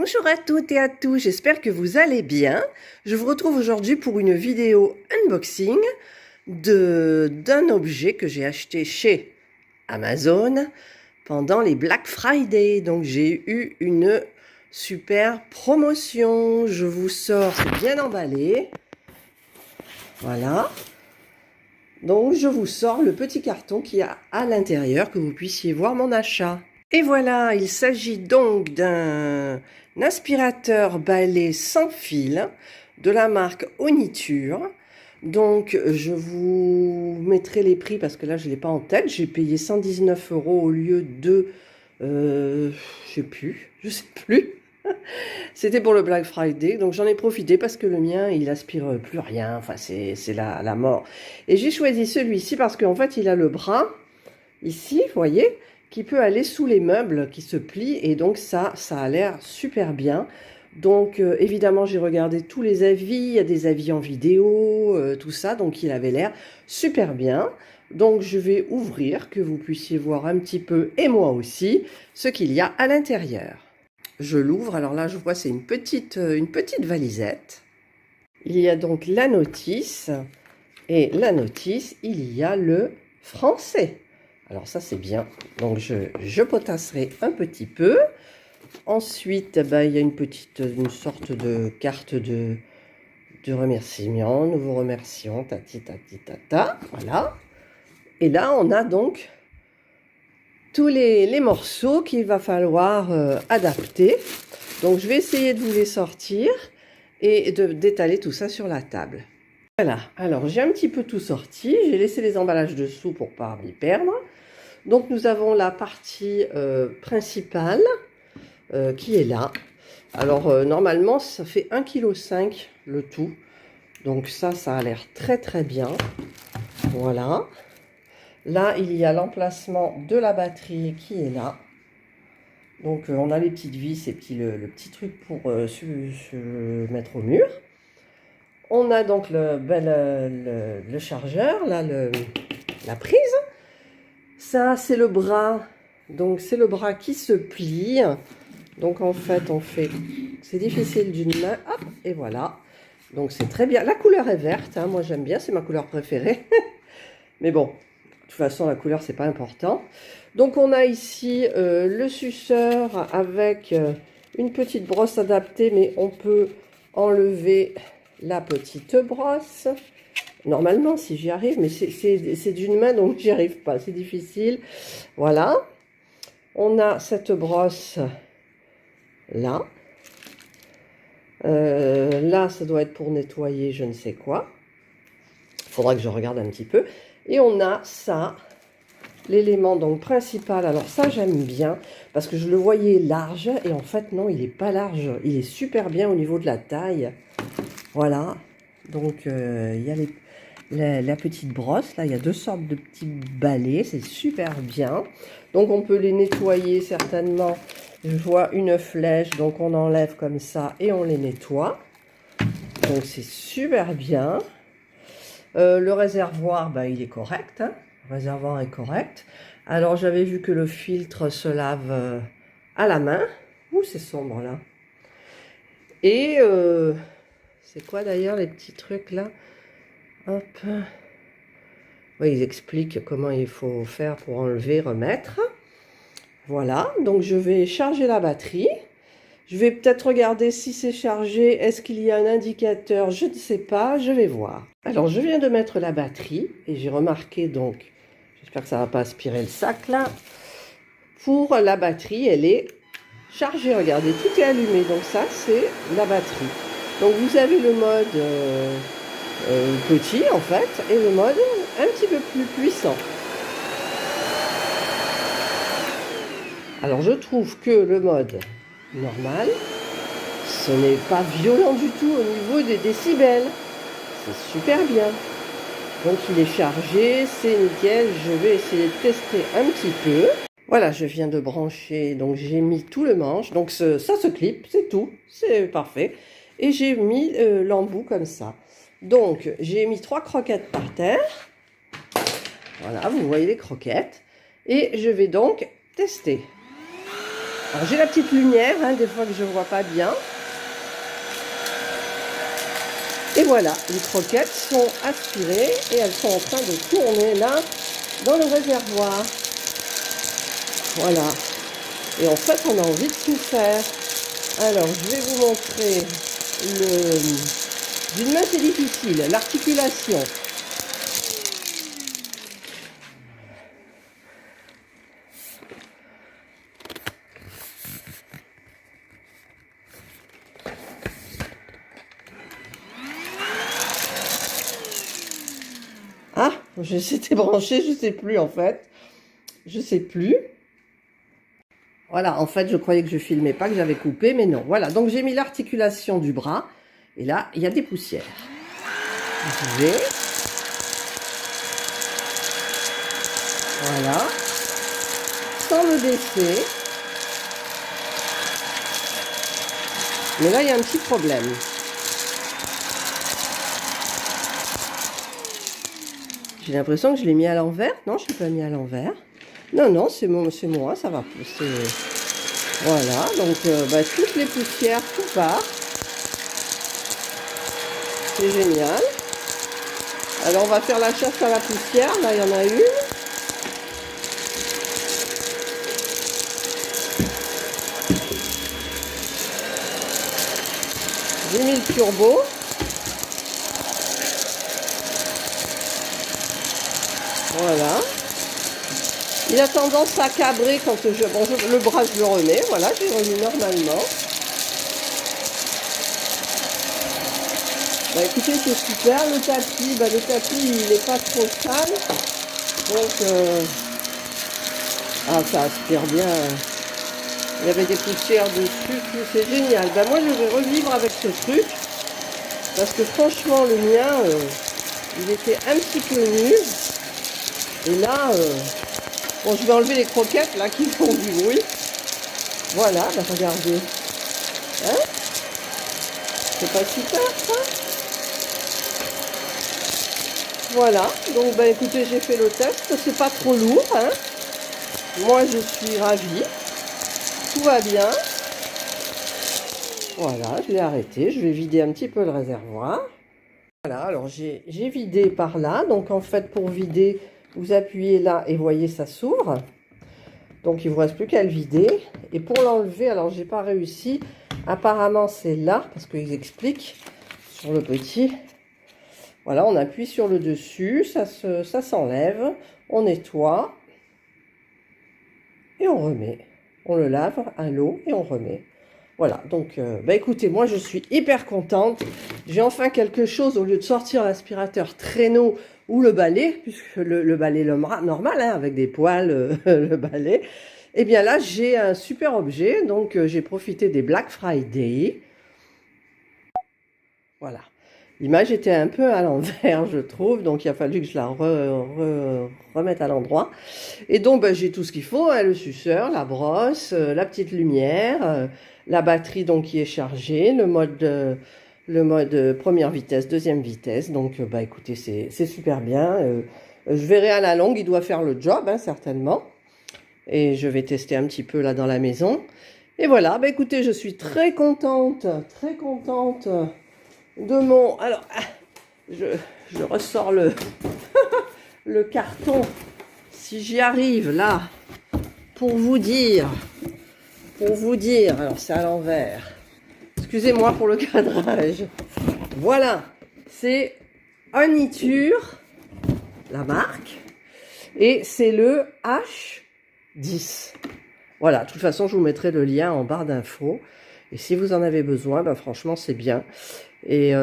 Bonjour à toutes et à tous, j'espère que vous allez bien. Je vous retrouve aujourd'hui pour une vidéo unboxing d'un objet que j'ai acheté chez Amazon pendant les Black Friday. Donc j'ai eu une super promotion. Je vous sors, c'est bien emballé. Voilà. Donc je vous sors le petit carton qu'il y a à l'intérieur, que vous puissiez voir mon achat. Et voilà, il s'agit donc d'un aspirateur balai sans fil de la marque Oniture. Donc je vous mettrai les prix parce que là je ne l'ai pas en tête. J'ai payé 119 € au lieu de, je sais plus. C'était pour le Black Friday, donc j'en ai profité parce que le mien, il aspire plus rien. Enfin, c'est la mort. Et j'ai choisi celui-ci parce qu'en fait, il a le bras, ici, vous voyez, qui peut aller sous les meubles, qui se plie. Et donc ça a l'air super bien. Donc évidemment, j'ai regardé tous les avis. Il y a des avis en vidéo, tout ça. Donc il avait l'air super bien. Donc je vais ouvrir, que vous puissiez voir un petit peu, et moi aussi, ce qu'il y a à l'intérieur. Je l'ouvre, alors là je vois c'est une petite valisette. Il y a donc la notice, et la notice, il y a le français. Alors ça c'est bien, donc je potasserai un petit peu. Ensuite, il y a une sorte de carte de remerciement. Nous vous remercions, tati tati tata, voilà. Et là on a donc tous les morceaux qu'il va falloir adapter. Donc je vais essayer de vous les sortir et d'étaler tout ça sur la table. Voilà, alors j'ai un petit peu tout sorti, j'ai laissé les emballages dessous pour ne pas m'y perdre. Donc nous avons la partie principale qui est là. Alors normalement ça fait 1,5 kg le tout. Donc ça a l'air très très bien. Voilà. Là, il y a l'emplacement de la batterie qui est là. Donc, on a les petites vis et puis le petit truc pour se mettre au mur. On a donc le chargeur, là, la prise. Ça, c'est le bras. Donc, c'est le bras qui se plie. Donc, en fait, c'est difficile d'une main. Hop, et voilà. Donc, c'est très bien. La couleur est verte. Hein, moi, j'aime bien. C'est ma couleur préférée. Mais bon. De toute façon, la couleur, c'est pas important. Donc, on a ici le suceur avec une petite brosse adaptée, mais on peut enlever la petite brosse. Normalement, si j'y arrive, mais c'est d'une main, donc j'y arrive pas. C'est difficile. Voilà. On a cette brosse là. Là, ça doit être pour nettoyer je ne sais quoi. Il faudra que je regarde un petit peu. Et on a ça, l'élément donc principal. Alors ça j'aime bien parce que je le voyais large et en fait non, il n'est pas large. Il est super bien au niveau de la taille. Voilà. Donc il y a la petite brosse. Là, il y a deux sortes de petits balais. C'est super bien. Donc on peut les nettoyer certainement. Je vois une flèche. Donc on enlève comme ça et on les nettoie. Donc c'est super bien. Le réservoir, il est correct. Hein. Le réservoir est correct. Alors, j'avais vu que le filtre se lave à la main. Ouh, c'est sombre, là. Et, c'est quoi, d'ailleurs, les petits trucs, là? Hop. Oui, ils expliquent comment il faut faire pour enlever, remettre. Voilà. Donc, je vais charger la batterie. Je vais peut-être regarder si c'est chargé. Est-ce qu'il y a un indicateur? Je ne sais pas. Je vais voir. Alors, je viens de mettre la batterie. Et j'ai remarqué donc, j'espère que ça ne va pas aspirer le sac là. Pour la batterie, elle est chargée. Regardez, tout est allumé. Donc ça, c'est la batterie. Donc, vous avez le mode petit en fait. Et le mode un petit peu plus puissant. Alors, je trouve que le mode normal, ce n'est pas violent du tout au niveau des décibels. C'est super bien. Donc il est chargé, c'est nickel. Je vais essayer de tester un petit peu. Voilà, je viens de brancher, donc j'ai mis tout le manche. Donc ça se clip, c'est tout, c'est parfait. Et j'ai mis l'embout comme ça. Donc j'ai mis 3 croquettes par terre. Voilà, vous voyez les croquettes. Et je vais donc tester. Alors j'ai la petite lumière, hein, des fois que je ne vois pas bien. Et voilà, les croquettes sont aspirées et elles sont en train de tourner là dans le réservoir. Voilà. Et en fait, on a envie de tout faire. Alors, je vais vous montrer d'une main, c'est difficile, l'articulation. Ah, c'était branché, je sais plus en fait. Je sais plus. Voilà, en fait, je croyais que je filmais pas, que j'avais coupé, mais non. Voilà, donc j'ai mis l'articulation du bras. Et là, il y a des poussières. Je vais. Voilà. Sans le baisser. Mais là, il y a un petit problème. J'ai l'impression que je l'ai mis à l'envers. Non, je ne l'ai pas mis à l'envers. Non, non, c'est moi, ça va. Voilà, donc toutes les poussières, tout part. C'est génial. Alors, on va faire la chasse à la poussière. Là, il y en a une. J'ai mis le turbo. Voilà. Il a tendance à cabrer quand le bras, je le remets. Voilà, je le remets normalement. Bah écoutez, c'est super. Le tapis, il n'est pas trop sale. Donc, ça aspire bien. Il y avait des poussières dessus. C'est génial. Bah moi, je vais revivre avec ce truc. Parce que franchement, le mien, il était un petit peu nul. Et là, bon, je vais enlever les croquettes là qui font du bruit. Voilà, bah regardez. Hein? C'est pas super ça? Voilà, donc bah écoutez, j'ai fait le test, c'est pas trop lourd, hein. Moi je suis ravie. Tout va bien. Voilà, je l'ai arrêté, je vais vider un petit peu le réservoir. Voilà, alors j'ai vidé par là, donc en fait pour vider, vous appuyez là et voyez ça s'ouvre. Donc il ne vous reste plus qu'à le vider. Et pour l'enlever, alors j'ai pas réussi. Apparemment c'est là, parce qu'ils expliquent sur le petit. Voilà, on appuie sur le dessus, ça s'enlève, on nettoie. Et on remet. On le lave à l'eau et on remet. Voilà, donc écoutez, moi je suis hyper contente. J'ai enfin quelque chose au lieu de sortir l'aspirateur traîneau ou le balai, puisque le balai normal, hein, avec des poils, le balai. Et bien là, j'ai un super objet, donc j'ai profité des Black Friday. Voilà. L'image était un peu à l'envers, je trouve, donc il a fallu que je la remette à l'endroit. Et donc, j'ai tout ce qu'il faut, hein, le suceur, la brosse, la petite lumière, la batterie donc qui est chargée, le mode première vitesse, deuxième vitesse. Donc, écoutez, c'est super bien. Je verrai à la longue, il doit faire le job, hein, certainement. Et je vais tester un petit peu là dans la maison. Et voilà, écoutez, je suis très contente de mon... Alors, je ressors le carton, si j'y arrive, là, pour vous dire, alors c'est à l'envers, excusez-moi pour le cadrage, voilà, c'est Oniture, la marque, et c'est le H10. Voilà, de toute façon, je vous mettrai le lien en barre d'infos, et si vous en avez besoin, franchement, c'est bien. Et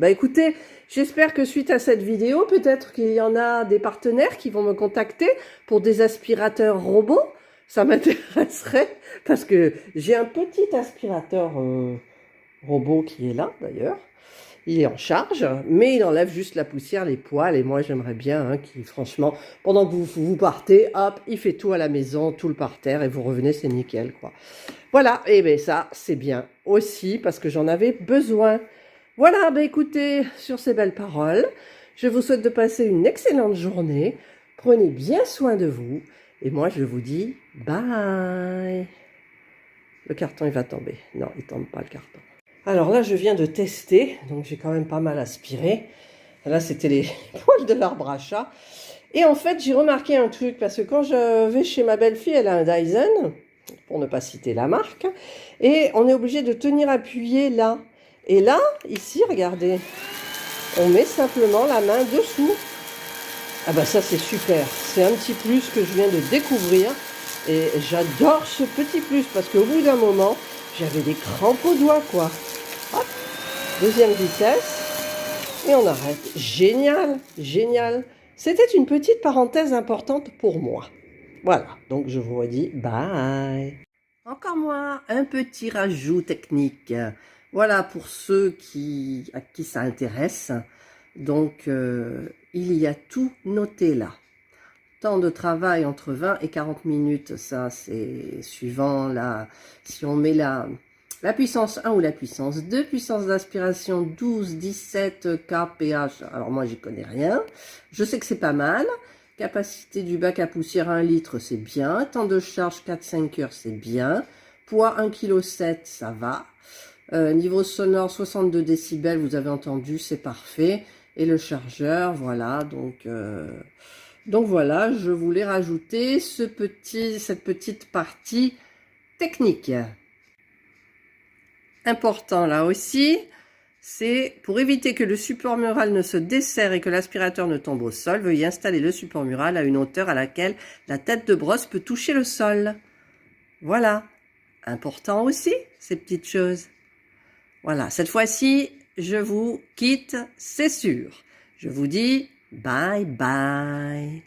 écoutez, j'espère que suite à cette vidéo, peut-être qu'il y en a des partenaires qui vont me contacter pour des aspirateurs robots. Ça m'intéresserait parce que j'ai un petit aspirateur robot qui est là d'ailleurs. Il est en charge, mais il enlève juste la poussière, les poils. Et moi, j'aimerais bien qu'il, franchement, pendant que vous partez, hop, il fait tout à la maison, tout le parterre, et vous revenez, c'est nickel, quoi. Voilà, et bien ça, c'est bien aussi, parce que j'en avais besoin. Voilà, écoutez, sur ces belles paroles, je vous souhaite de passer une excellente journée. Prenez bien soin de vous. Et moi, je vous dis bye. Le carton, il va tomber. Non, il tombe pas le carton. Alors là, je viens de tester, donc j'ai quand même pas mal aspiré. Là, c'était les poils de l'arbre à chat. Et en fait, j'ai remarqué un truc, parce que quand je vais chez ma belle-fille, elle a un Dyson, pour ne pas citer la marque, et on est obligé de tenir appuyé là. Et là, ici, regardez, on met simplement la main dessous. Ah bah ça, c'est super. C'est un petit plus que je viens de découvrir. Et j'adore ce petit plus, parce qu'au bout d'un moment, j'avais des crampes aux doigts, quoi. Hop, deuxième vitesse. Et on arrête. Génial, génial. C'était une petite parenthèse importante pour moi. Voilà, donc je vous redis bye. Encore moins, un petit rajout technique. Voilà pour ceux à qui ça intéresse. Donc, il y a tout noté là. Temps de travail entre 20 et 40 minutes, ça c'est suivant si on met la puissance 1 ou la puissance 2, puissance d'aspiration 12, 17 kph, alors moi j'y connais rien, je sais que c'est pas mal, capacité du bac à poussière 1 litre c'est bien, temps de charge 4-5 heures c'est bien, poids 1,7 kg ça va, niveau sonore 62 décibels, vous avez entendu, c'est parfait, et le chargeur, voilà, donc voilà, je voulais rajouter cette petite partie technique. Important là aussi, c'est pour éviter que le support mural ne se desserre et que l'aspirateur ne tombe au sol, veuillez installer le support mural à une hauteur à laquelle la tête de brosse peut toucher le sol. Voilà, important aussi ces petites choses. Voilà, cette fois-ci, je vous quitte, c'est sûr. Je vous dis bye bye.